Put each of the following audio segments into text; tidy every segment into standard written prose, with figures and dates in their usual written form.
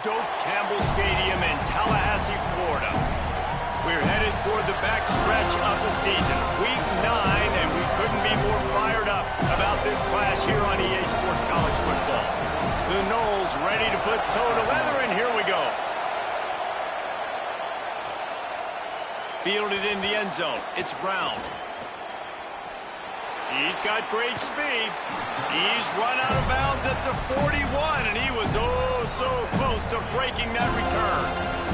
Doak Campbell Stadium in Tallahassee, Florida. We're headed toward the back stretch of the season, Week 9, and we couldn't be more fired up about this clash here on EA Sports College Football. The Noles ready to put toe to leather, and here we go. Fielded in the end zone. It's Brown. He's got great speed. He's run out of bounds at the 41, and he was oh so close to breaking that return.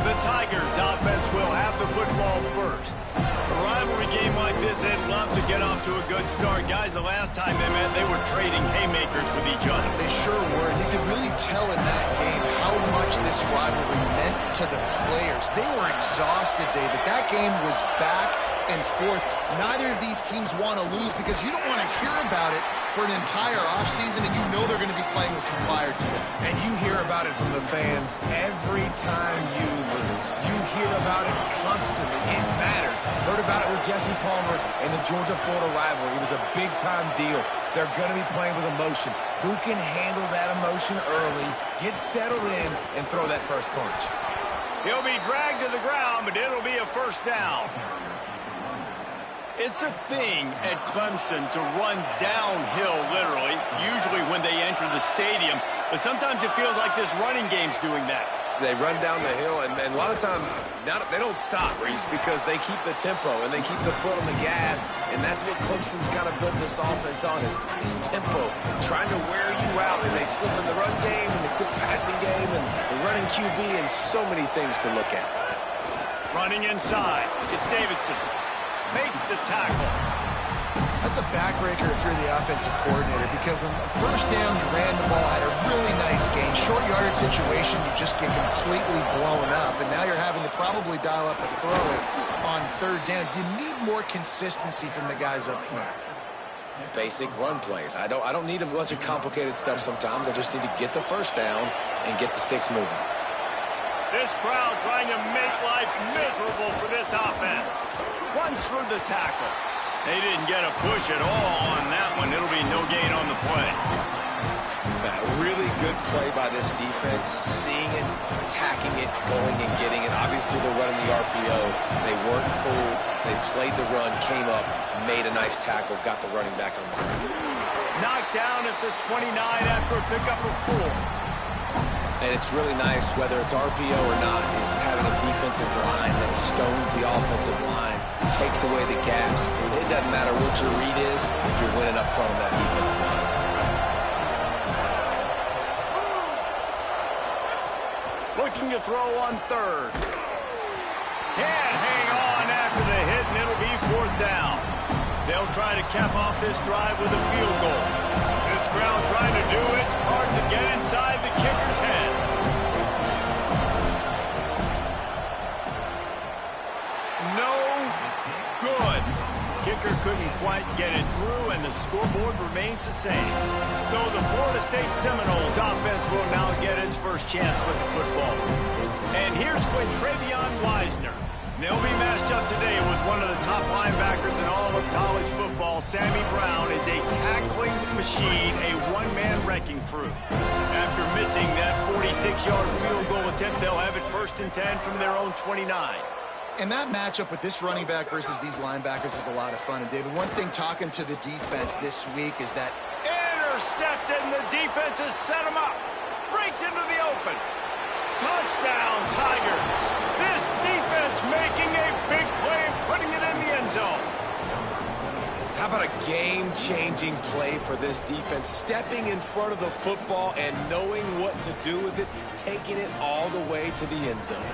The Tigers offense will have the football first. A rivalry game like this, they'd love to get off to a good start. Guys, the last time they met, they were trading haymakers with each other. They sure were. You could really tell in that game how much this rivalry meant to the players. They were exhausted, David. That game was back and forth. Neither of these teams want to lose because you don't want to hear about it for an entire offseason, and you know they're going to be playing with some fire today. And you hear about it from the fans every time you lose. You hear about it constantly. It matters. Heard about it with Jesse Palmer and the Georgia-Florida rivalry. It was a big-time deal. They're going to be playing with emotion. Who can handle that emotion early, get settled in, and throw that first punch? He'll be dragged to the ground, but it'll be a first down. It's a thing at Clemson to run downhill, literally, usually when they enter the stadium. But sometimes it feels like this running game's doing that. They run down the hill, and a lot of times they don't stop, Reese, because they keep the tempo and they keep the foot on the gas, and that's what Clemson's kind of built this offense on is tempo, trying to wear you out, and they slip in the run game and the quick passing game and the running QB and so many things to look at. Running inside, it's Davidson. Makes the tackle. That's a backbreaker if you're the offensive coordinator, because on the first down, you ran the ball, had a really nice gain. Short yardage situation, you just get completely blown up, and now you're having to probably dial up a throw on third down. You need more consistency from the guys up front. Basic run plays. I don't need a bunch of complicated stuff sometimes. I just need to get the first down and get the sticks moving. This crowd trying to make life miserable for this offense. Runs through the tackle. They didn't get a push at all on that one. It'll be no gain on the play. A really good play by this defense. Seeing it, attacking it, going and getting it. Obviously, they're running the RPO. They weren't fooled. They played the run, came up, made a nice tackle, got the running back on the ground. Knocked down at the 29 after a pickup of 4. And it's really nice, whether it's RPO or not, is having a defensive line that stones the offensive line, takes away the gaps. It doesn't matter what your read is if you're winning up front on that defensive line. Looking to throw on third. Can't hang on after the hit, and it'll be fourth down. They'll try to cap off this drive with a field goal. This crowd trying to do its part to get inside the kicker's head. No good. Kicker couldn't quite get it through, and the scoreboard remains the same. So the Florida State Seminoles offense will now get its first chance with the football. And here's Quintravion Wisner. They'll be matched up today with one of the top linebackers in all of college football. Sammy Brown is a tackling machine, a one-man wrecking crew. After missing that 46-yard field goal attempt, they'll have it 1st and 10 from their own 29. And that matchup with this running back versus these linebackers is a lot of fun. And, David, one thing talking to the defense this week is that intercepted, and the defense has set him up. Breaks into the open. Touchdown, Tigers. This defense making a big play and putting it in the end zone. How about a game-changing play for this defense? Stepping in front of the football and knowing what to do with it, taking it all the way to the end zone.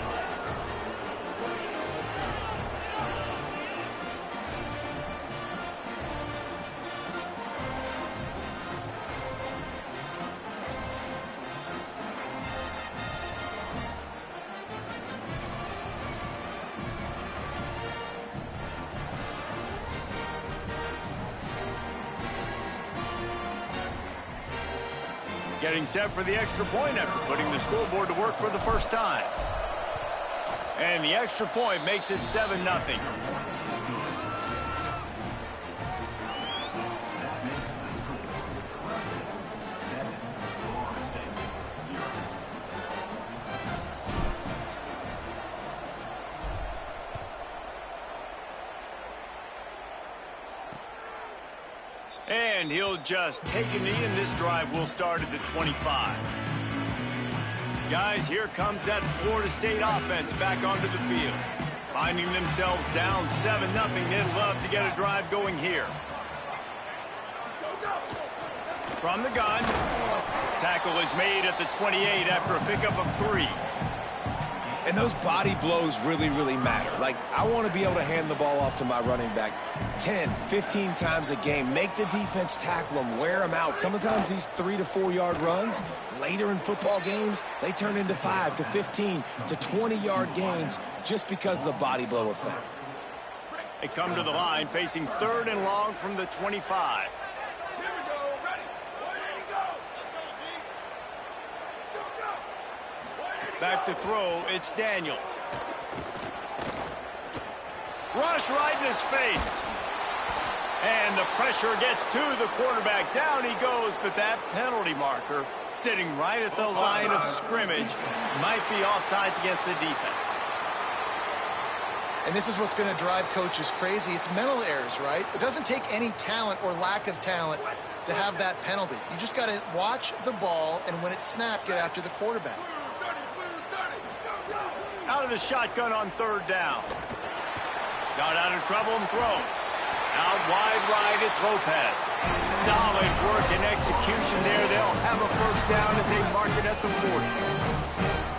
Getting set for the extra point after putting the scoreboard to work for the first time. And the extra point makes it 7-0. And he'll just take a knee, and this drive will start at the 25. Guys, here comes that Florida State offense back onto the field. Finding themselves down 7-0, they'd love to get a drive going here. From the gun, tackle is made at the 28 after a pickup of 3. And those body blows really, really matter. Like, I want to be able to hand the ball off to my running back 10, 15 times a game. Make the defense tackle them, wear them out. Sometimes these 3 to 4 yard runs, later in football games, they turn into 5 to 15 to 20 yard gains just because of the body blow effect. They come to the line facing 3rd and long from the 25. Back to throw, it's Daniels. Rush right in his face. And the pressure gets to the quarterback. Down he goes, but that penalty marker sitting right at the line of scrimmage might be offsides against the defense. And this is what's going to drive coaches crazy. It's mental errors, right? It doesn't take any talent or lack of talent to have that penalty. You just got to watch the ball, and when it's snapped, get after the quarterback. Out of the shotgun on 3rd down. Got out of trouble and throws. Out wide right, it's Lopez. Solid work and execution there. They'll have a first down as they mark it at the 40.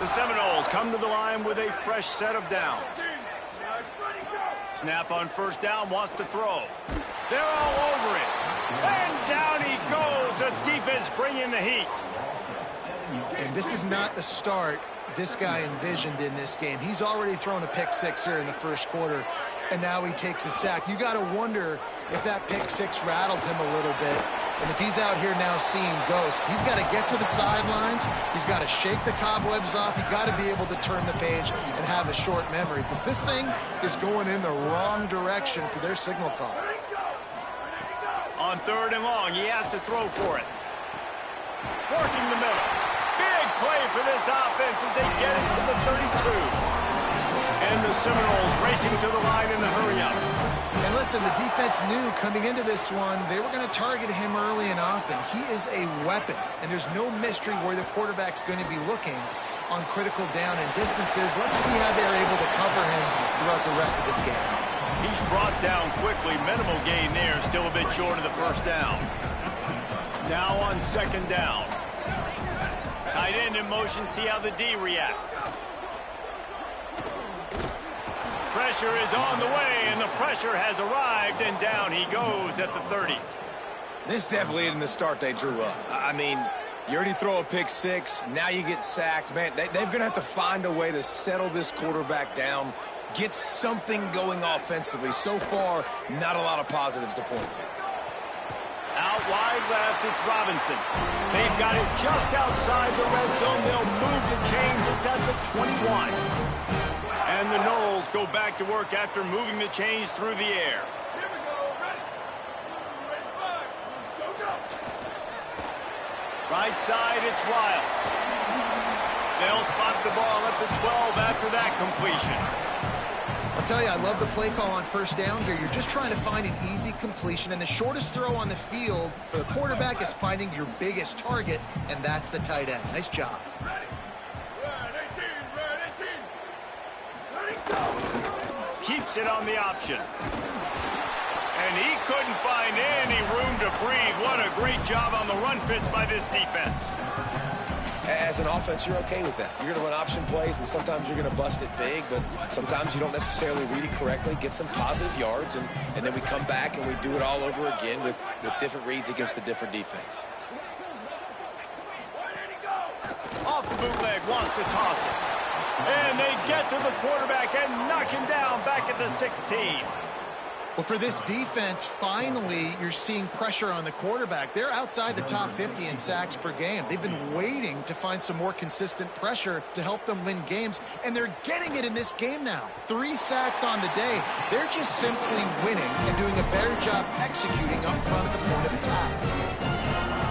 The Seminoles come to the line with a fresh set of downs. Snap on 1st down, wants to throw. They're all over it. And down he goes. The defense bringing the heat. And this is not the start this guy envisioned in this game. He's already thrown a pick 6 here in the 1st quarter, and now he takes a sack. You got to wonder if that pick 6 rattled him a little bit. And if he's out here now seeing ghosts, he's got to get to the sidelines. He's got to shake the cobwebs off. He's got to be able to turn the page and have a short memory, because this thing is going in the wrong direction for their signal call. On 3rd and long, he has to throw for it. Working the middle. Big play for this offense as they get it to the 32. And the Seminoles racing to the line in the hurry-up. And listen, the defense knew coming into this one, they were going to target him early and often. He is a weapon, and there's no mystery where the quarterback's going to be looking on critical down and distances. Let's see how they're able to cover him throughout the rest of this game. He's brought down quickly. Minimal gain there, still a bit short of the 1st down. Now on 2nd down. Tight end in motion, see how the D reacts. Pressure is on the way, and the pressure has arrived, and down he goes at the 30. This definitely isn't the start they drew up. I mean, you already throw a pick 6, now you get sacked. Man, they're going to have to find a way to settle this quarterback down, get something going offensively. So far, not a lot of positives to point to. Out wide left, it's Robinson. They've got it just outside the red zone. They'll move the chains. It's at the 21. And the Noles go back to work after moving the chains through the air. Here we go. Ready. Go. Right side, it's Wiles. They'll spot the ball at the 12 after that completion. I'll tell you, I love the play call on 1st down here. You're just trying to find an easy completion, and the shortest throw on the field for the quarterback is finding your biggest target, and that's the tight end. Nice job. Ready. Go. Keeps it on the option. And he couldn't find any room to breathe. What a great job on the run fits by this defense. As an offense, you're okay with that. You're going to run option plays, and sometimes you're going to bust it big, but sometimes you don't necessarily read it correctly, get some positive yards, and then we come back and we do it all over again with different reads against the different defense. Off the bootleg, wants to toss it. And they get to the quarterback and knock him down back at the 16. Well, for this defense, finally, you're seeing pressure on the quarterback. They're outside the top 50 in sacks per game. They've been waiting to find some more consistent pressure to help them win games, and they're getting it in this game now. 3 sacks on the day. They're just simply winning and doing a better job executing up front at the point of attack.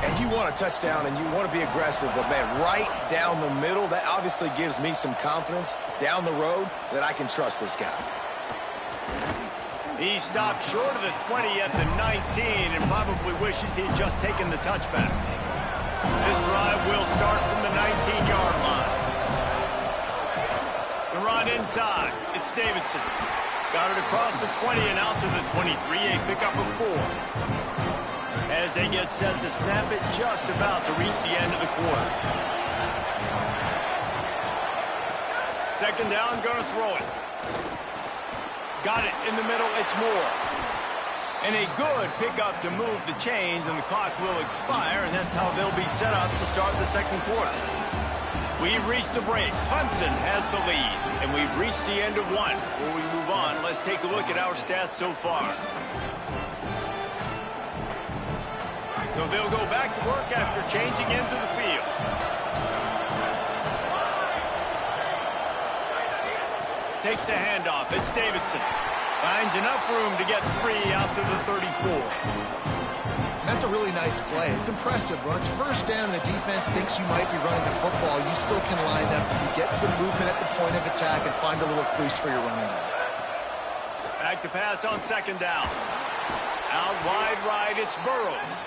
And you want a touchdown and you want to be aggressive, but man, right down the middle, that obviously gives me some confidence down the road that I can trust this guy. He stopped short of the 20 at the 19 and probably wishes he'd just taken the touchback. This drive will start from the 19-yard line. The run inside. It's Davidson. Got it across the 20 and out to the 23. A pickup of 4. As they get set to snap it, just about to reach the end of the quarter. Second down, gonna throw it. Got it in the middle, it's Moore. And a good pickup to move the chains, and the clock will expire, and that's how they'll be set up to start the second quarter. We've reached the break. Clemson has the lead, and we've reached the end of one. Before we move on, let's take a look at our stats so far. So they'll go back to work after changing into the field. Takes the handoff. It's Davidson. Finds enough room to get 3 out to the 34. That's a really nice play. It's impressive. When it's first down and the defense thinks you might be running the football, you still can line up. You get some movement at the point of attack and find a little crease for your running back. Back to pass on second down. Out wide right, it's Burrows.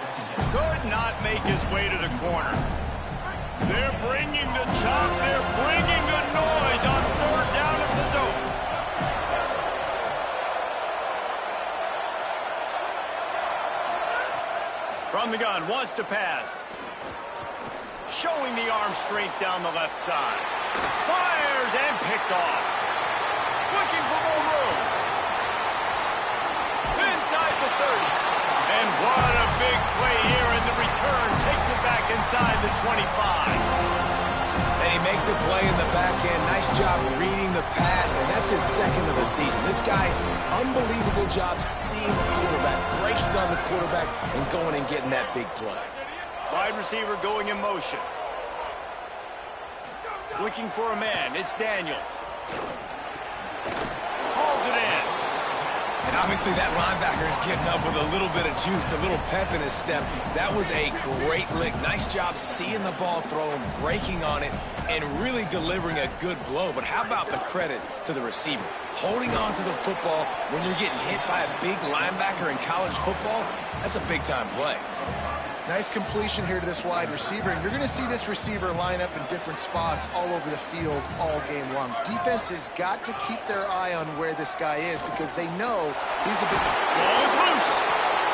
Could not make his way to the corner. They're bringing the chop. They're bringing the noise on third down at the dope. From the gun, wants to pass. Showing the arm strength down the left side. Fires and picked off. Looking for more room. Inside the 30. And what a big play here, and the return takes it back inside the 25. And he makes a play in the back end. Nice job reading the pass, and that's his second of the season. This guy, unbelievable job seeing the quarterback, breaking on the quarterback, and going and getting that big play. Wide receiver going in motion. Looking for a man. It's Daniels. Hauls it in. And obviously that linebacker is getting up with a little bit of juice, a little pep in his step. That was a great lick. Nice job seeing the ball thrown, breaking on it, and really delivering a good blow. But how about the credit to the receiver? Holding on to the football when you're getting hit by a big linebacker in college football, that's a big-time play. Nice completion here to this wide receiver, and you're going to see this receiver line up in different spots all over the field all game long. Defense has got to keep their eye on where this guy is because they know he's a big... Ball is loose.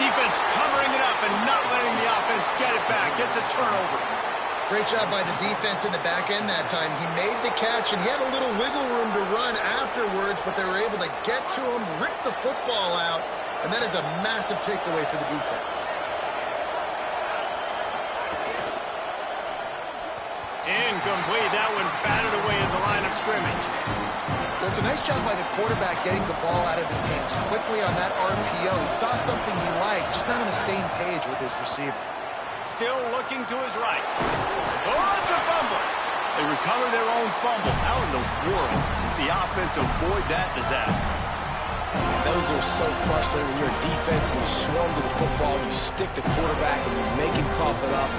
Defense covering it up and not letting the offense get it back. Gets a turnover. Great job by the defense in the back end that time. He made the catch, and he had a little wiggle room to run afterwards, but they were able to get to him, rip the football out, and that is a massive takeaway for the defense. Incomplete. That one batted away at the line of scrimmage. Well, it's a nice job by the quarterback getting the ball out of his hands quickly on that RPO. He saw something he liked, just not on the same page with his receiver. Still looking to his right. Oh, it's a fumble. They recover their own fumble. How in the world did the offense avoid that disaster? And those are so frustrating when you're a defense and you swarm to the football, you stick the quarterback and you make him cough it up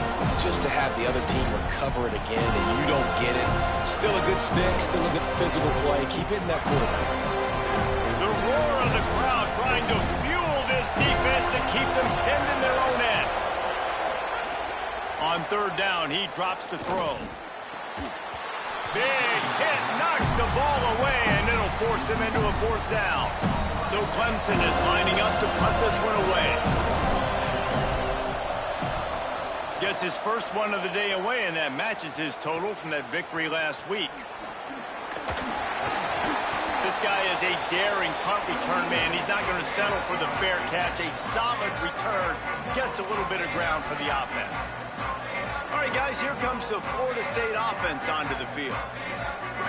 just to have the other team recover it again and you don't get it. Still a good stick, still a good physical play. Keep hitting that quarterback. The roar of the crowd trying to fuel this defense to keep them pinned in their own end. On third down, he drops to throw. Big hit, knocks the ball away, and it'll force him into a fourth down. So Clemson is lining up to punt this one away. Gets his first one of the day away, and that matches his total from that victory last week. This guy is a daring punt return man. He's not going to settle for the fair catch. A solid return. Gets a little bit of ground for the offense. All right, guys, here comes the Florida State offense onto the field.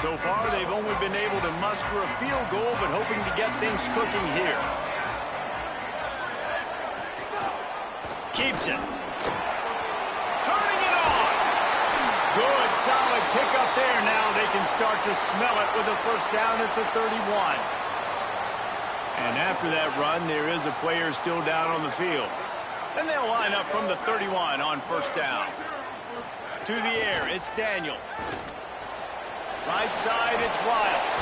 So far, they've only been able to muster a field goal, but hoping to get things cooking here. Keeps it. Turning it on. Good, solid pickup there. Now they can start to smell it with a first down at the 31. And after that run, there is a player still down on the field. And they'll line up from the 31 on first down. To the air, it's Daniels. Right side, it's Wiles.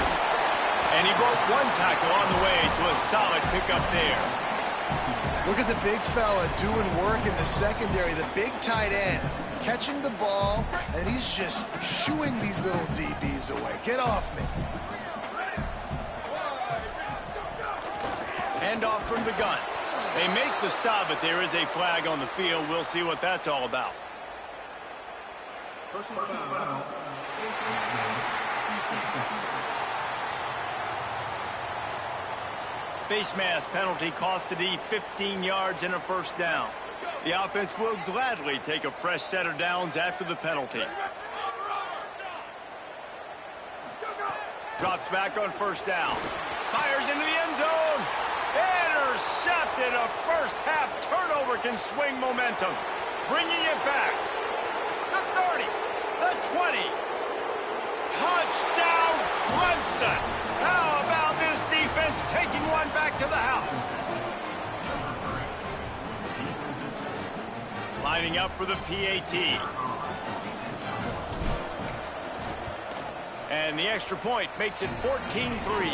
And he broke one tackle on the way to a solid pickup there. Look at the big fella doing work in the secondary, the big tight end, catching the ball, and he's just shooing these little DBs away. Get off me. Hand off from the gun. They make the stop, but there is a flag on the field. We'll see what that's all about. Face mask penalty cost the D 15 yards and a first down. The offense will gladly take a fresh set of downs after the penalty. Drops back on first down. Fires into the end zone. Intercepted. A first half turnover can swing momentum. Bringing it back. The 30. The 20. Touchdown Clemson. How about this defense taking one back to the house? Lining up for the PAT. And the extra point makes it 14-3.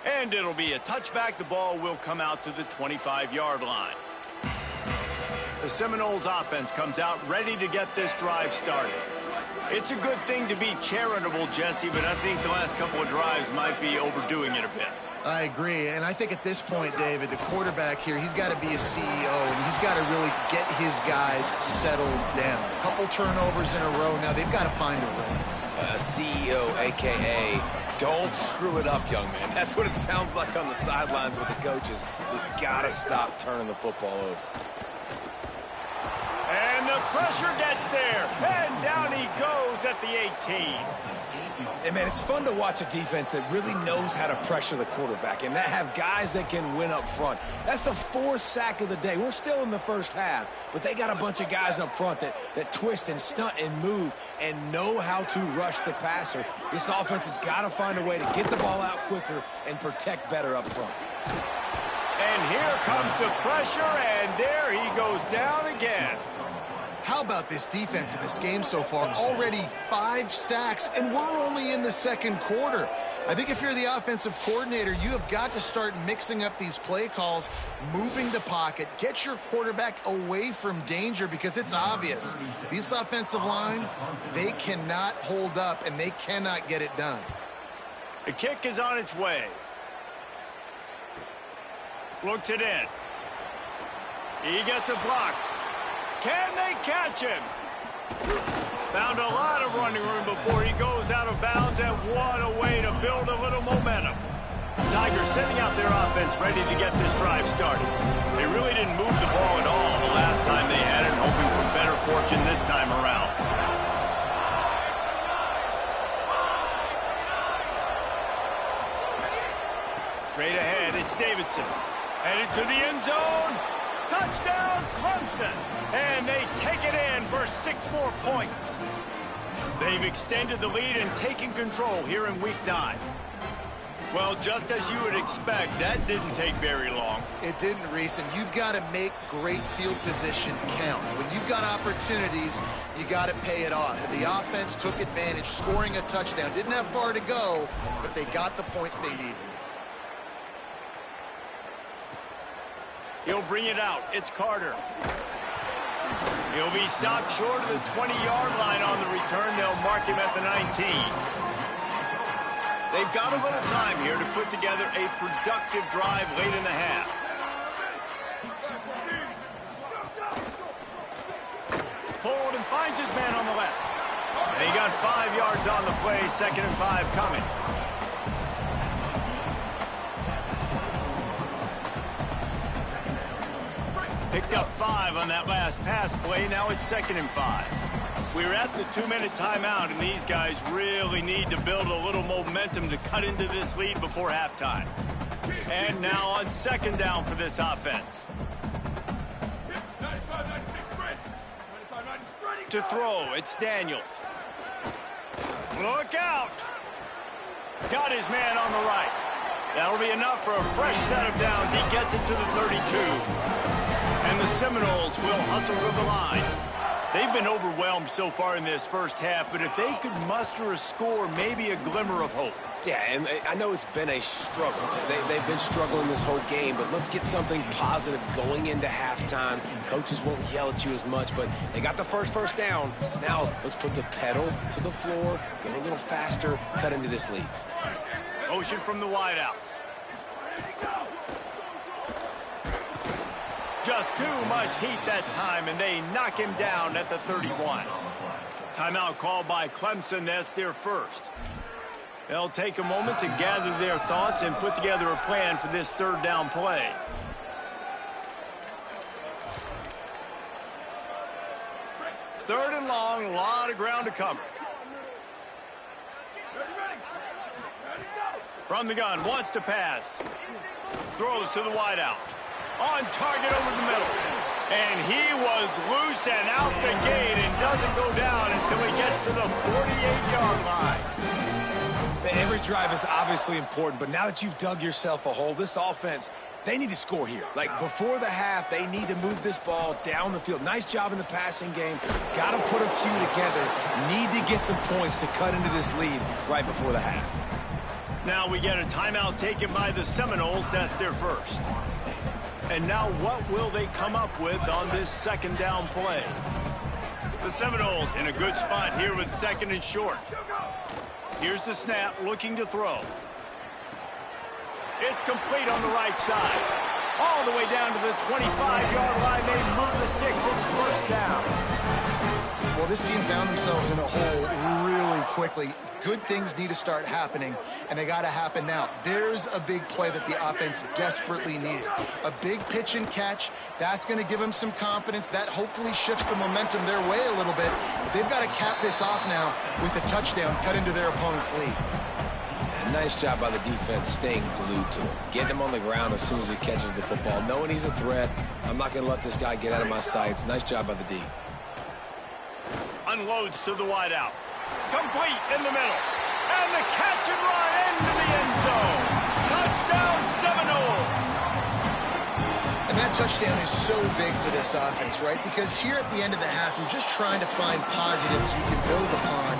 And it'll be a touchback. The ball will come out to the 25-yard line. The Seminoles offense comes out ready to get this drive started. It's a good thing to be charitable, Jesse, but I think the last couple of drives might be overdoing it a bit. I agree, and I think at this point, David, the quarterback here, he's got to be a CEO, and he's got to really get his guys settled down. A couple turnovers in a row now. They've got to find a rhythm. CEO, a.k.a. don't screw it up, young man. That's what it sounds like on the sidelines with the coaches. We've got to stop turning the football over. And the pressure gets there. And down he goes at the 18. Hey, man, it's fun to watch a defense that really knows how to pressure the quarterback and that have guys that can win up front. That's the fourth sack of the day. We're still in the first half, but they got a bunch of guys up front that twist and stunt and move and know how to rush the passer. This offense has got to find a way to get the ball out quicker and protect better up front. And here comes the pressure, and there he goes down again. How about this defense in this game so far? Already 5 sacks, and we're only in the second quarter. I think if you're the offensive coordinator, you have got to start mixing up these play calls, moving the pocket, get your quarterback away from danger, because it's obvious. This offensive line, they cannot hold up, and they cannot get it done. The kick is on its way. Looks it in. He gets a block. Can they catch him? Found a lot of running room before he goes out of bounds, and what a way to build a little momentum. Tigers sending out their offense ready to get this drive started. They really didn't move the ball at all the last time they had it, hoping for better fortune this time around. Straight ahead, it's Davidson. Headed to the end zone. Touchdown, Clemson. And they take it in for 6 more points. They've extended the lead and taken control here in Week 9. Well, just as you would expect, that didn't take very long. It didn't, Reese, and you've got to make great field position count. When you've got opportunities, you got to pay it off. And the offense took advantage, scoring a touchdown. Didn't have far to go, but they got the points they needed. He'll bring it out. It's Carter. He'll be stopped short of the 20-yard line on the return. They'll mark him at the 19. They've got a little time here to put together a productive drive late in the half. Pulled and finds his man on the left. And he got 5 yards on the play. 2nd and 5 coming. Picked up 5 on that last pass play. Now it's 2nd and 5. We're at the 2-minute timeout, and these guys really need to build a little momentum to cut into this lead before halftime. And now on 2nd down for this offense. To throw, it's Daniels. Look out! Got his man on the right. That'll be enough for a fresh set of downs. He gets it to the 32. And the Seminoles will hustle to the line. They've been overwhelmed so far in this first half, but if they could muster a score, maybe a glimmer of hope. Yeah, and I know it's been a struggle. They've been struggling this whole game, but let's get something positive going into halftime. Coaches won't yell at you as much, but they got the first down. Now let's put the pedal to the floor, go a little faster, cut into this lead. Motion from the wideout. Just too much heat that time, and they knock him down at the 31. Timeout called by Clemson. That's their first. They'll take a moment to gather their thoughts and put together a plan for this third down play. Third and long, a lot of ground to cover. From the gun, wants to pass. Throws to the wideout. On target over the middle. And he was loose and out the gate and doesn't go down until he gets to the 48-yard line. Every drive is obviously important, but now that you've dug yourself a hole, this offense, they need to score here. Like, before the half, they need to move this ball down the field. Nice job in the passing game. Got to put a few together. Need to get some points to cut into this lead right before the half. Now we get a timeout taken by the Seminoles. That's their first. And now what will they come up with on this second down play? The Seminoles in a good spot here with second and short. Here's the snap, looking to throw. It's complete on the right side. All the way down to the 25-yard line. They move the sticks. It's first down. Well, this team found themselves in a hole really quickly. Good things need to start happening, and they got to happen now. There's a big play that the offense desperately needed. A big pitch and catch. That's going to give them some confidence. That hopefully shifts the momentum their way a little bit. But they've got to cap this off now with a touchdown cut into their opponent's lead. And nice job by the defense staying glued to him. Getting him on the ground as soon as he catches the football. Knowing he's a threat, I'm not going to let this guy get out of my sights. Nice job by the D. Unloads to the wideout. Complete in the middle. And the catch and run into the end zone. Touchdown Seminoles. And that touchdown is so big for this offense, right? Because here at the end of the half, you're just trying to find positives you can build upon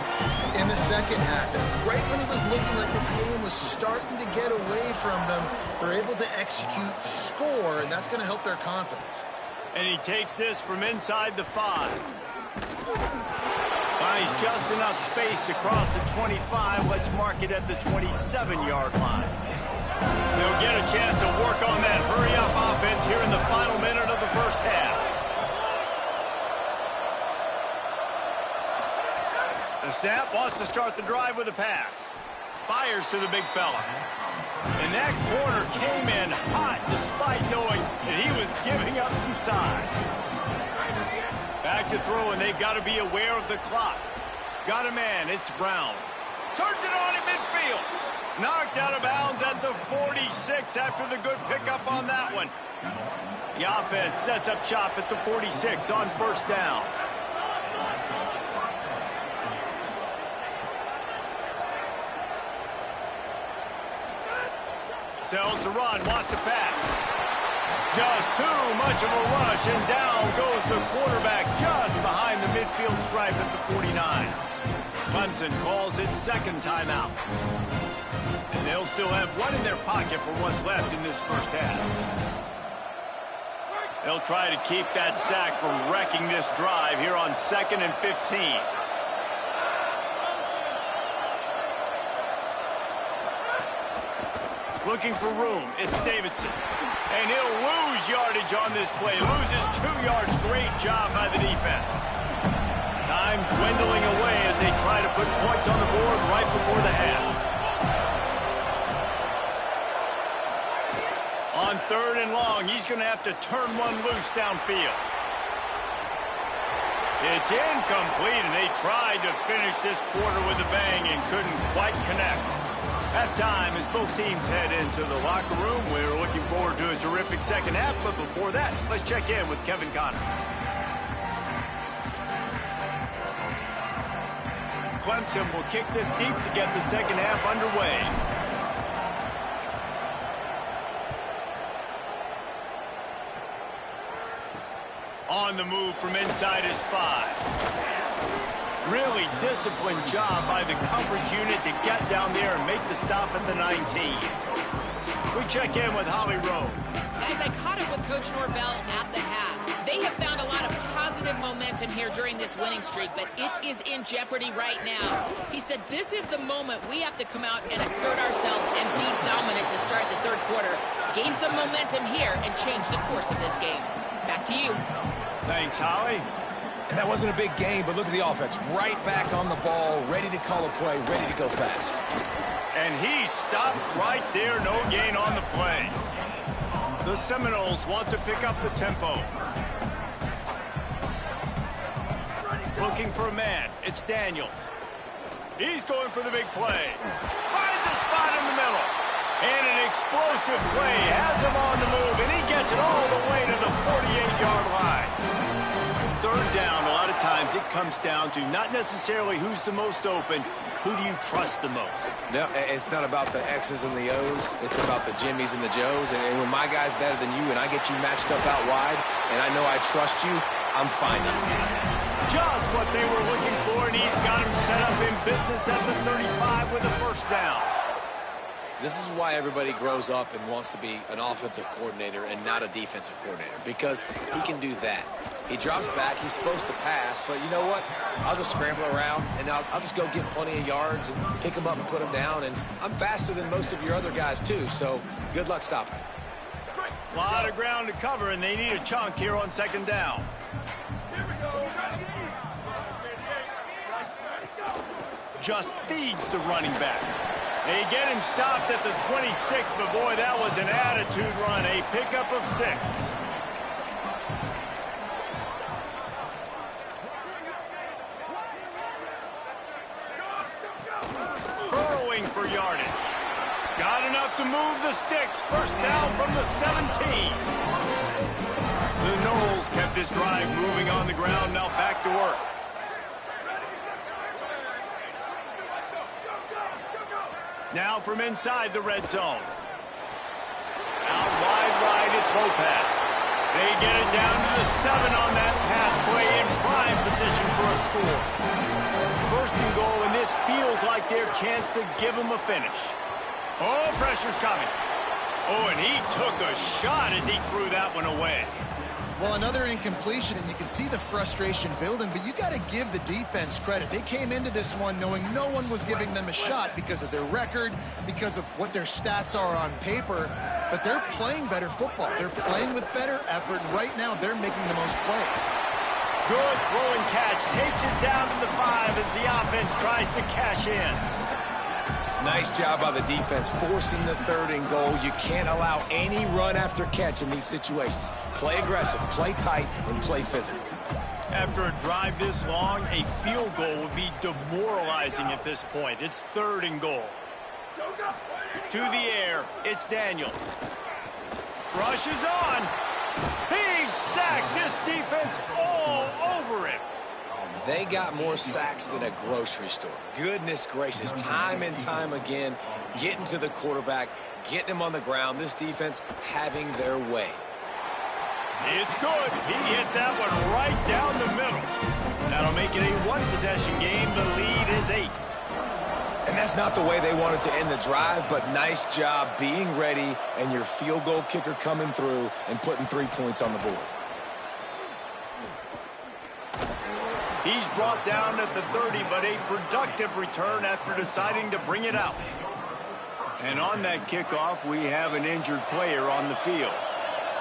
in the second half. And right when it was looking like this game was starting to get away from them, they're able to execute, score, and that's going to help their confidence. And he takes this from inside the 5. Finds just enough space to cross the 25. Let's mark it at the 27-yard line. They'll get a chance to work on that hurry-up offense here in the final minute of the first half. The snap wants to start the drive with a pass. Fires to the big fella. And that corner came in hot despite knowing that he was giving up some size. Back to throw, and they've got to be aware of the clock. Got a man, it's Brown. Turns it on at midfield. Knocked out of bounds at the 46 after the good pickup on that one. The offense sets up shop at the 46 on first down. Tells the run, wants to pass. Just too much of a rush, and down goes the quarterback just behind the midfield stripe at the 49. Clemson calls its second timeout. And they'll still have one in their pocket for what's left in this first half. They'll try to keep that sack from wrecking this drive here on 2nd and 15. Looking for room, it's Davidson. And he'll lose yardage on this play. Loses 2 yards. Great job by the defense. Time dwindling away as they try to put points on the board right before the half. On 3rd and long, he's going to have to turn one loose downfield. It's incomplete, and they tried to finish this quarter with a bang and couldn't quite connect. Halftime as both teams head into the locker room. We're looking forward to a terrific second half, but before that, let's check in with Kevin Connor. Clemson will kick this deep to get the second half underway. On the move from inside his 5. Really disciplined job by the coverage unit to get down there and make the stop at the 19. We check in with Holly Rowe. Guys, I caught up with Coach Norvell at the half. They have found a lot of positive momentum here during this winning streak, but it is in jeopardy right now. He said this is the moment we have to come out and assert ourselves and be dominant to start the third quarter, gain some momentum here, and change the course of this game. Back to you. Thanks, Holly. And that wasn't a big game, but look at the offense. Right back on the ball, ready to call a play, ready to go fast. And he stopped right there, no gain on the play. The Seminoles want to pick up the tempo. Looking for a man, it's Daniels. He's going for the big play. Finds a spot in the middle. And an explosive play has him on the move, and he gets it all the way to the 48-yard line. Third down, a lot of times it comes down to not necessarily who's the most open, who do you trust the most? No, it's not about the X's and the O's. It's about the Jimmies and the Joes. And when my guy's better than you and I get you matched up out wide and I know I trust you, I'm finding you. Just what they were looking for, and he's got him set up in business at the 35 with a first down. This is why everybody grows up and wants to be an offensive coordinator and not a defensive coordinator, because he can do that. He drops back. He's supposed to pass, but you know what? I'll just scramble around, and I'll just go get plenty of yards and pick him up and put him down, and I'm faster than most of your other guys, too, so good luck stopping. A lot of ground to cover, and they need a chunk here on second down. Just feeds the running back. They get him stopped at the 26, but boy, that was an attitude run. A pickup of 6. Burrowing for yardage. Got enough to move the sticks. First down from the 17. The Noles kept this drive moving on the ground. Now back to work. Now from inside the red zone. Out wide right, it's Lopez. They get it down to the 7 on that pass play in prime position for a score. First and goal, and this feels like their chance to give them a finish. Oh, pressure's coming. Oh, and he took a shot as he threw that one away. Well, another incompletion, and you can see the frustration building, but you got to give the defense credit. They came into this one knowing no one was giving them a shot because of their record, because of what their stats are on paper, but they're playing better football. They're playing with better effort, and right now they're making the most plays. Good throwing catch, takes it down to the 5 as the offense tries to cash in. Nice job by the defense forcing the third and goal. You can't allow any run after catch in these situations. Play aggressive, play tight, and play physical. After a drive this long, a field goal would be demoralizing at this point. It's third and goal. To the air, it's Daniels. Rushes on. He's sacked. This defense all over him. They got more sacks than a grocery store. Goodness gracious, time and time again, getting to the quarterback, getting him on the ground. This defense having their way. It's good. He hit that one right down the middle. That'll make it a one-possession game. The lead is 8. And that's not the way they wanted to end the drive, but nice job being ready and your field goal kicker coming through and putting 3 points on the board. He's brought down at the 30, but a productive return after deciding to bring it out. And on that kickoff, we have an injured player on the field.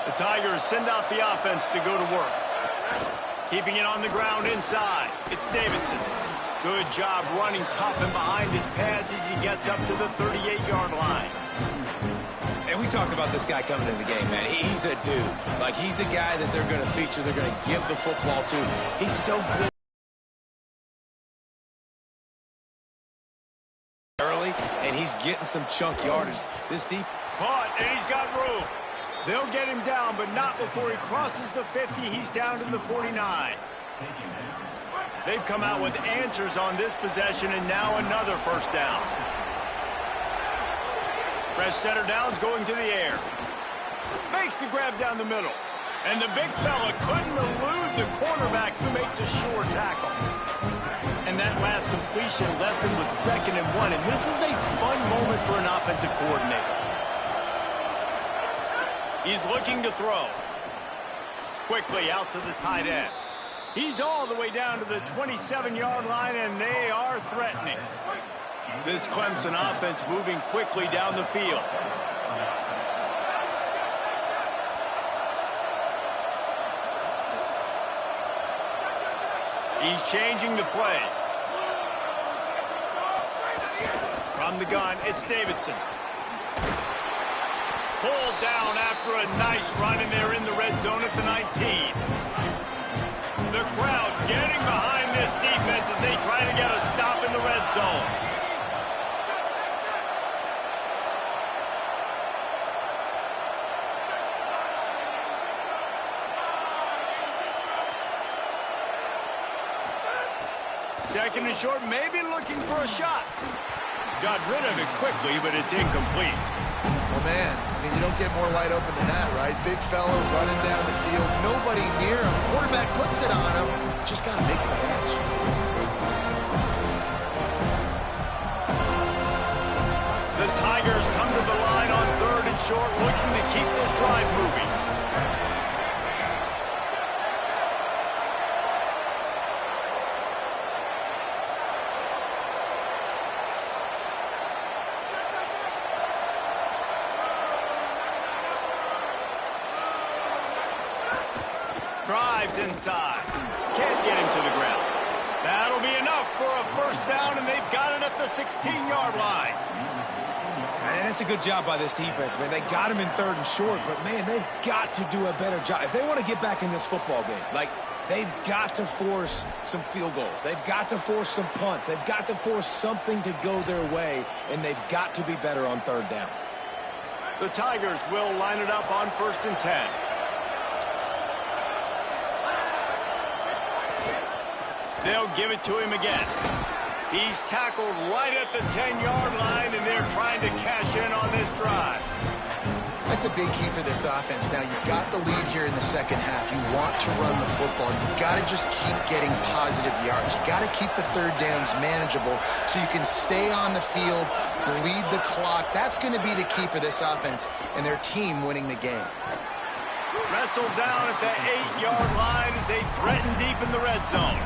The Tigers send out the offense to go to work. Keeping it on the ground inside, it's Davidson. Good job running tough and behind his pads as he gets up to the 38-yard line. And we talked about this guy coming into the game, man. He's a dude. Like, he's a guy that they're going to feature, they're going to give the football to. He's so good early, and he's getting some chunk yardage. This defense caught, and he's got room. They'll get him down, but not before he crosses the 50. He's down to the 49. They've come out with answers on this possession, and now another first down. Fresh center down's going to the air. Makes the grab down the middle. And the big fella couldn't elude the quarterback who makes a sure tackle. And that last completion left him with 2nd and 1. And this is a fun moment for an offensive coordinator. He's looking to throw. Quickly out to the tight end. He's all the way down to the 27-yard line, and they are threatening. This Clemson offense moving quickly down the field. He's changing the play. From the gun, it's Davidson. Pulled down after a nice run, and they're in the red zone at the 19. The crowd getting behind this defense as they try to get a stop in the red zone. Second and short, maybe looking for a shot. Got rid of it quickly, but it's incomplete. Well, man, I mean, you don't get more wide open than that, right? Big fella running down the field, nobody near him. Quarterback puts it on him. Just got to make the catch. The Tigers come to the line on 3rd and short, looking to keep this drive moving. Drives inside. Can't get him to the ground. That'll be enough for a 1st down, and they've got it at the 16-yard line. And it's a good job by this defense, man. They got him in 3rd and short, but, man, they've got to do a better job. If they want to get back in this football game, like, they've got to force some field goals. They've got to force some punts. They've got to force something to go their way, and they've got to be better on 3rd down. The Tigers will line it up on 1st and 10. They'll give it to him again. He's tackled right at the 10-yard line, and they're trying to cash in on this drive. That's a big key for this offense. Now, you've got the lead here in the 2nd half. You want to run the football. You've got to just keep getting positive yards. You've got to keep the 3rd downs manageable so you can stay on the field, bleed the clock. That's going to be the key for this offense and their team winning the game. Wrestled down at the 8-yard line as they threaten deep in the red zone.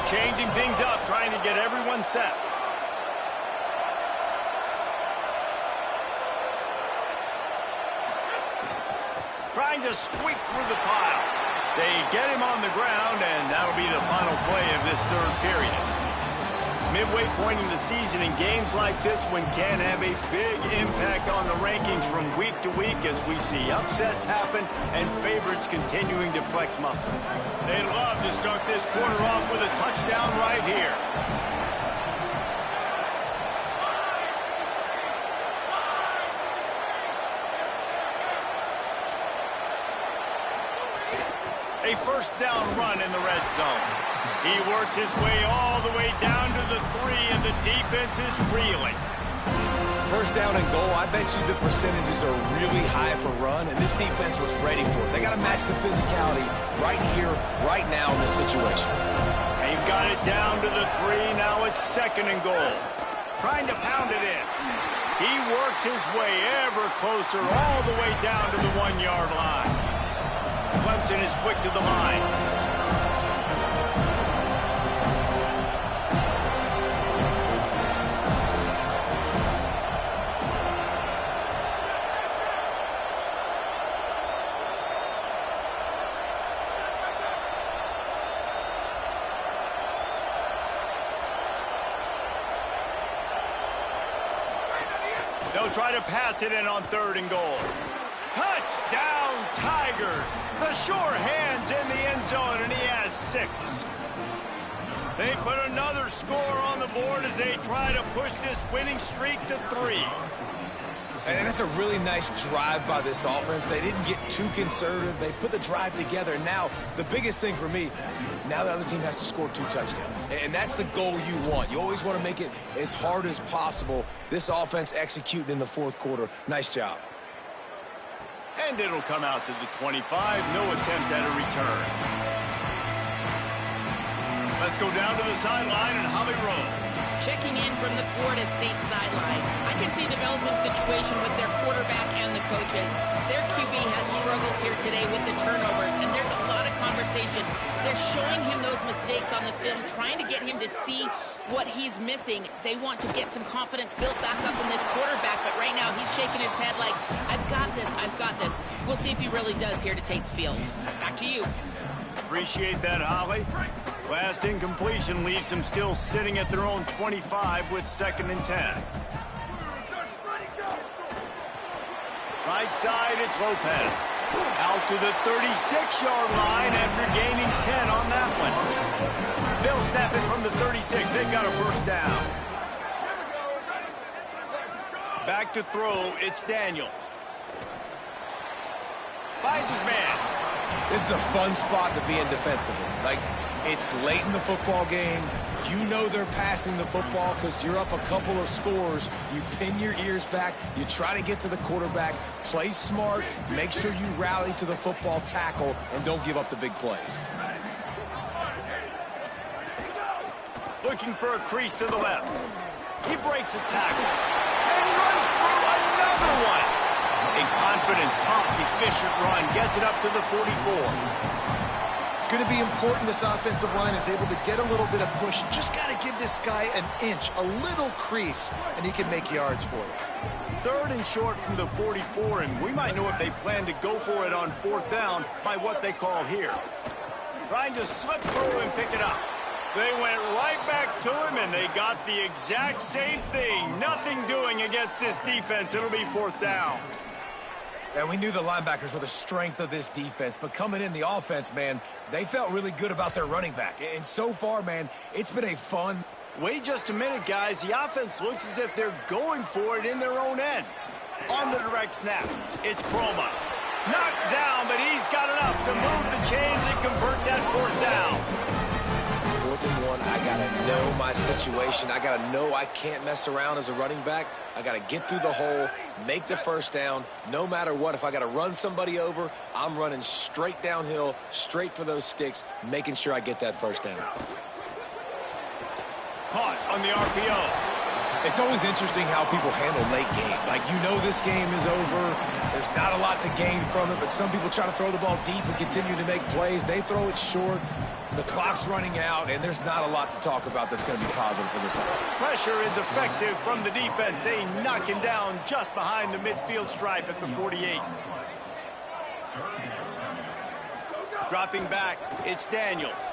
Changing things up, trying to get everyone set. Trying to squeak through the pile. They get him on the ground, and that'll be the final play of this 3rd period. Midway point in the season, in games like this one can have a big impact on the rankings from week to week as we see upsets happen and favorites continuing to flex muscle. They'd love to start this quarter off with a touchdown right here. A 1st down run in the red zone. He works his way all the way down to the 3, and the defense is reeling. 1st down and goal, I bet you the percentages are really high for run, and this defense was ready for it. They got to match the physicality right here, right now in this situation. They've got it down to the 3. Now it's 2nd and goal. Trying to pound it in. He works his way ever closer all the way down to the 1-yard line. Clemson is quick to the line. They'll try to pass it in on 3rd and goal. Touchdown, Tigers! The sure hand's in the end zone, and he has 6. They put another score on the board as they try to push this winning streak to 3. And that's a really nice drive by this offense. They didn't get too conservative. They put the drive together. And now, the biggest thing for me, now the other team has to score 2 touchdowns. And that's the goal you want. You always want to make it as hard as possible. This offense executing in the fourth quarter. Nice job. And it'll come out to the 25. No attempt at a return. Let's go down to the sideline and Holly Rowe. Checking in from the Florida State sideline. I can see a developing situation with their quarterback and the coaches. Their QB has struggled here today with the turnovers, and there's a lot of conversation. They're showing him those mistakes on the film, trying to get him to see what he's missing. They want to get some confidence built back up in this quarterback, but right now he's shaking his head like, I've got this, I've got this. We'll see if he really does here to take the field. Back to you. Appreciate that, Holly. Last incompletion leaves them still sitting at their own 25 with 2nd and 10. Right side, it's Lopez. Out to the 36-yard line after gaining 10 on that one. They'll snap it from the 36. They've got a first down. Back to throw, it's Daniels. Finds his man. This is a fun spot to be in defensively. Like, it's late in the football game. You know they're passing the football because you're up a couple of scores. You pin your ears back. You try to get to the quarterback. Play smart. Make sure you rally to the football tackle and don't give up the big plays. Looking for a crease to the left. He breaks a tackle and runs through another one. A confident, tough, efficient run gets it up to the 44. It's going to be important this offensive line is able to get a little bit of push. Just got to give this guy an inch, a little crease, and he can make yards for you. 3rd and short from the 44, and we might know if they plan to go for it on 4th down by what they call here. Trying to slip through and pick it up. They went right back to him, and they got the exact same thing. Nothing doing against this defense. It'll be 4th down. And we knew the linebackers were the strength of this defense, but coming in the offense, man, they felt really good about their running back. And so far, man, it's been a fun... Wait just a minute, guys. The offense looks as if they're going for it in their own end. On the direct snap, it's Croma. Knocked down, but he's got enough to move the chains and convert that 4th down. 4th and 1, I got to know my situation. I got to know I can't mess around as a running back. I got to get through the hole, make the first down. No matter what, if I got to run somebody over, I'm running straight downhill, straight for those sticks, making sure I get that first down. Caught on the RPO. It's always interesting how people handle late game. Like, you know this game is over. There's not a lot to gain from it, but some people try to throw the ball deep and continue to make plays. They throw it short. The clock's running out, and there's not a lot to talk about that's going to be positive for this one. Pressure is effective from the defense. They knock him down just behind the midfield stripe at the 48. Dropping back, it's Daniels.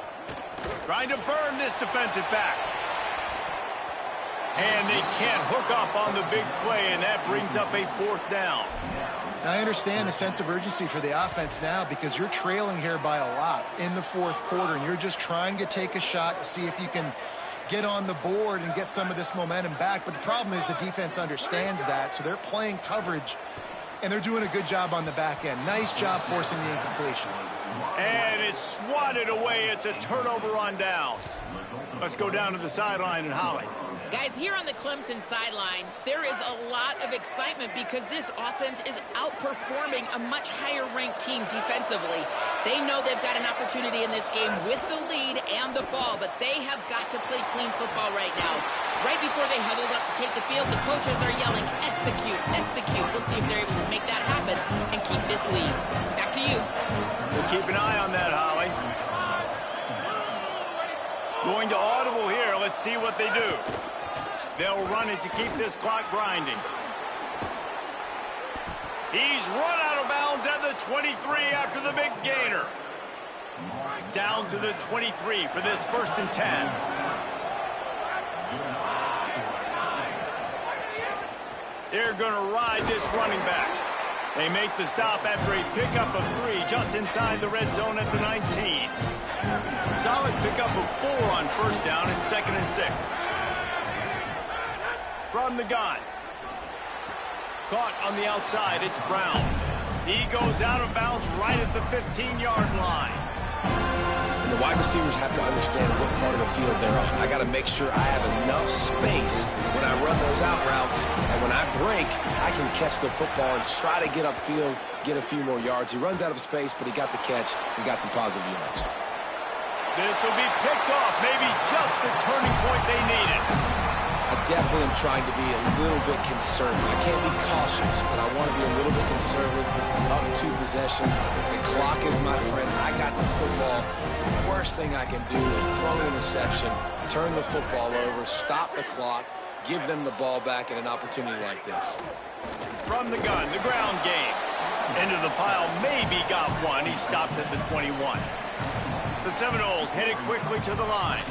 Trying to burn this defensive back. And they can't hook up on the big play, and that brings up a 4th down. I understand the sense of urgency for the offense now because you're trailing here by a lot in the 4th quarter, and you're just trying to take a shot to see if you can get on the board and get some of this momentum back. But the problem is the defense understands that, so they're playing coverage, and they're doing a good job on the back end. Nice job forcing the incompletion. And it's swatted away. It's a turnover on downs. Let's go down to the sideline and Holly. Guys, here on the Clemson sideline, there is a lot of excitement because this offense is outperforming a much higher-ranked team defensively. They know they've got an opportunity in this game with the lead and the ball, but they have got to play clean football right now. Right before they huddled up to take the field, the coaches are yelling, execute, execute. We'll see if they're able to make that happen and keep this lead. Back to you. We'll keep an eye on that, Holly. Going to audible here. Let's see what they do. They'll run it to keep this clock grinding. He's run out of bounds at the 23 after the big gainer. Down to the 23 for this 1st and 10. They're going to ride this running back. They make the stop after a pickup of 3 just inside the red zone at the 19. solid pickup of 4 on first down and 2nd and 6. From the gun. Caught on the outside, it's Brown. He goes out of bounds right at the 15-yard line. And the wide receivers have to understand what part of the field they're on. I got to make sure I have enough space when I run those out routes, and when I break, I can catch the football and try to get upfield, get a few more yards. He runs out of space, but he got the catch and got some positive yards. This will be picked off, maybe just the turning point they needed. I definitely am trying to be a little bit conservative. I can't be cautious, but I want to be a little bit conservative. Up 2 possessions. The clock is my friend. I got the football. The worst thing I can do is throw an interception, turn the football over, stop the clock, give them the ball back in an opportunity like this. From the gun, the ground game. Into the pile, maybe got one. He stopped at the 21. The Seminoles headed quickly to the line.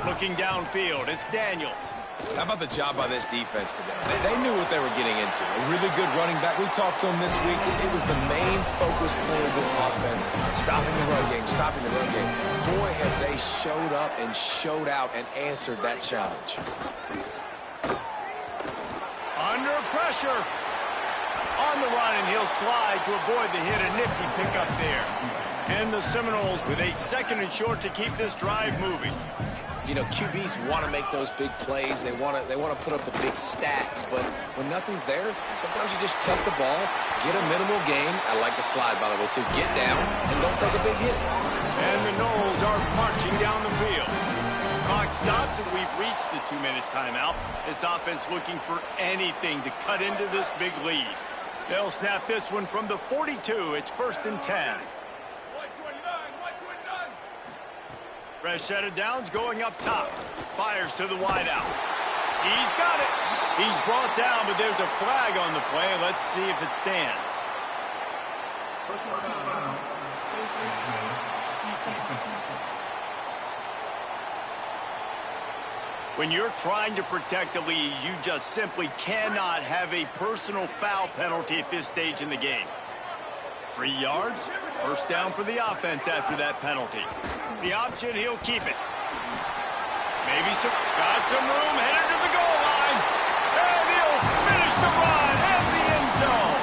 Looking downfield, it's Daniels. How about the job by this defense today? They knew what they were getting into. A really good running back. We talked to him this week. It was the main focus point of this offense. Stopping the run game, stopping the run game. Boy, have they showed up and showed out and answered that challenge. Under pressure. On the run, and he'll slide to avoid the hit. A nifty pickup there. And the Seminoles with a 2nd and short to keep this drive moving. You know, QBs want to make those big plays. They want to put up the big stats. But when nothing's there, sometimes you just take the ball, get a minimal gain. I like the slide, by the way, too. Get down and don't take a big hit. And the Noles are marching down the field. Clock stops, and we've reached the 2-minute timeout. This offense looking for anything to cut into this big lead. They'll snap this one from the 42. It's 1st and 10. Fresh set of downs going up top. Fires to the wideout. He's got it. He's brought down, but there's a flag on the play. Let's see if it stands. When you're trying to protect a lead, you just simply cannot have a personal foul penalty at this stage in the game. 3 yards, 1st down for the offense after that penalty. The option, he'll keep it. Maybe got some room, headed to the goal line. And he'll finish the run at the end zone.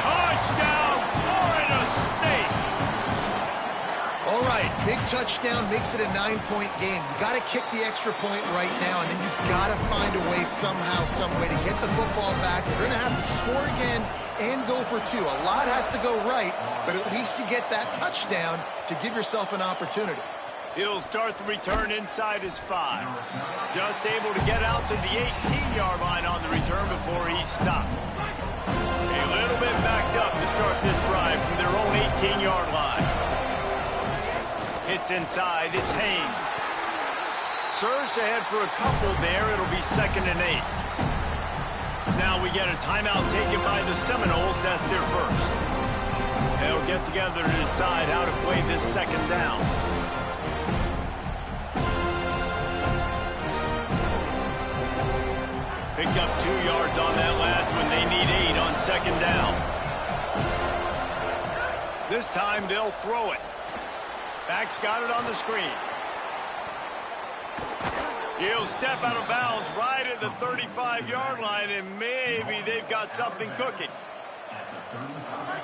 Touchdown, Florida State. All right, big touchdown makes it a 9-point game. You got to kick the extra point right now, and then you've got to find a way somehow, some way to get the football back. You're going to have to score again and go for 2. A lot has to go right, but at least you get that touchdown to give yourself an opportunity. He'll start the return inside his 5. Just able to get out to the 18-yard line on the return before he stopped. A little bit backed up to start this drive from their own 18-yard line. Hits inside, it's Haynes. Surged ahead for a couple there. It'll be 2nd and 8. Now we get a timeout taken by the Seminoles. That's their first. They'll get together to decide how to play this 2nd down. Picked up 2 yards on that last one. They need 8 on 2nd down. This time they'll throw it. Back's got it on the screen. He'll step out of bounds right at the 35-yard line, and maybe they've got something cooking.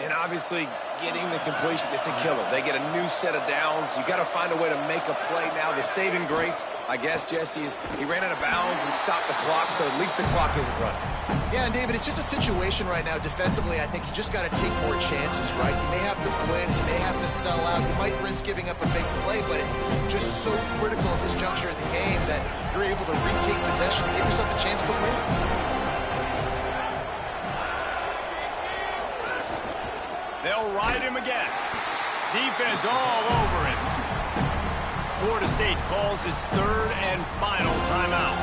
And obviously, getting the completion, it's a killer. They get a new set of downs. You got to find a way to make a play now. The saving grace, I guess, Jesse, is he ran out of bounds and stopped the clock, so at least the clock isn't running. Yeah, and David, it's just a situation right now defensively. I think you just got to take more chances, right? You may have to blitz, you may have to sell out, you might risk giving up a big play, but it's just so critical at this juncture of the game that you're able to retake possession and give yourself a chance to win. They'll ride him again. Defense all over him. Florida State calls its 3rd and final timeout.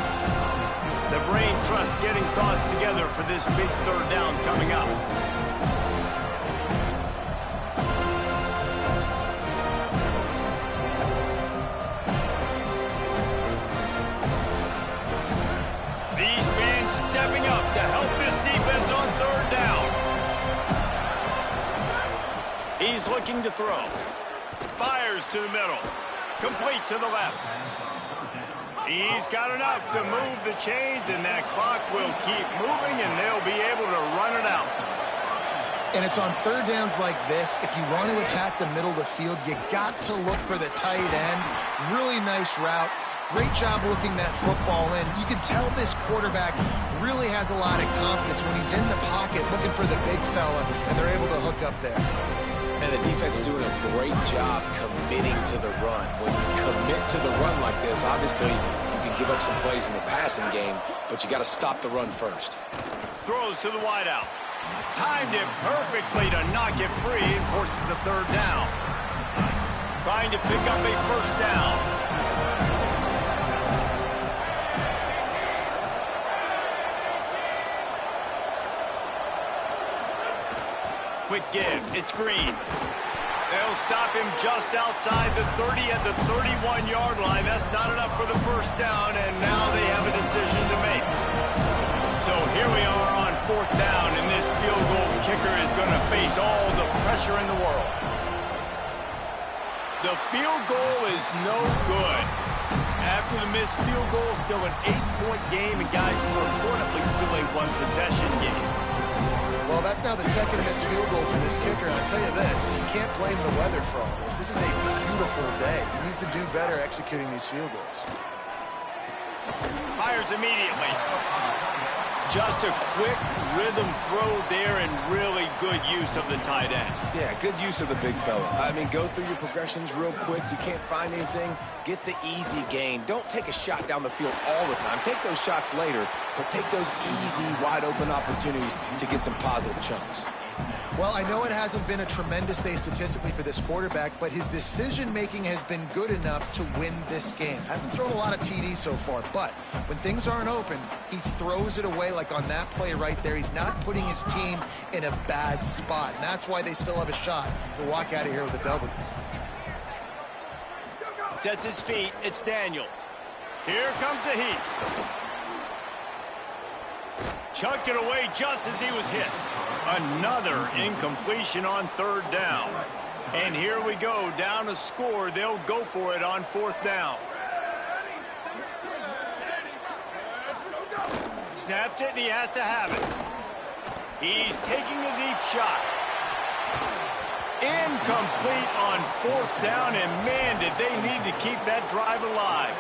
The brain trust getting thoughts together for this big 3rd down coming up. These fans stepping up to help this defense on 3rd down. He's looking to throw. Fires to the middle. Complete to the left. He's got enough to move the chains, and that clock will keep moving, and they'll be able to run it out. And it's on third downs like this. If you want to attack the middle of the field, you got to look for the tight end. Really nice route. Great job looking that football in. You can tell this quarterback really has a lot of confidence when he's in the pocket looking for the big fella, and they're able to hook up there. And the defense doing a great job committing to the run. When you commit to the run like this, obviously you can give up some plays in the passing game, but you got to stop the run first. Throws to the wideout. Timed it perfectly to knock it free and forces a third down. Trying to pick up a first down. Quick give. It's Green. They'll stop him just outside the 30 at the 31-yard line. That's not enough for the first down, and now they have a decision to make. So here we are on fourth down, and this field goal kicker is going to face all the pressure in the world. The field goal is no good. After the missed field goal, still an 8-point game, and guys, more importantly, still a one-possession game. Well, that's now the second missed field goal for this kicker, and I'll tell you this, you can't blame the weather for all this. This is a beautiful day. He needs to do better executing these field goals. Fires immediately. Just a quick rhythm throw there and really good use of the tight end. Yeah, good use of the big fella. I mean, go through your progressions real quick. You can't find anything. Get the easy gain. Don't take a shot down the field all the time. Take those shots later, but take those easy, wide-open opportunities to get some positive chunks. Well, I know it hasn't been a tremendous day statistically for this quarterback, but his decision-making has been good enough to win this game. Hasn't thrown a lot of TDs so far, but when things aren't open, he throws it away like on that play right there. He's not putting his team in a bad spot, and that's why they still have a shot to walk out of here with a W. Sets his feet. It's Daniels. Here comes the heat. Chucked it away just as he was hit. Another incompletion on third down. And here we go, down a score. They'll go for it on fourth down. Snapped it, and he has to have it. He's taking a deep shot. Incomplete on fourth down, and man, did they need to keep that drive alive.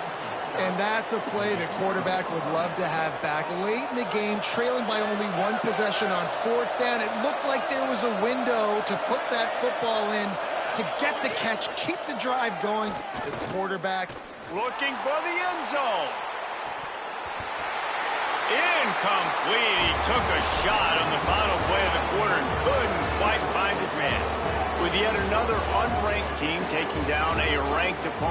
And that's a play the quarterback would love to have back. Late in the game, trailing by only one possession on fourth down, it looked like there was a window to put that football in, to get the catch, keep the drive going. The quarterback looking for the end zone. Incomplete. He took a shot on the final play of the quarter and couldn't quite find his man. With yet another unranked team taking down a ranked opponent.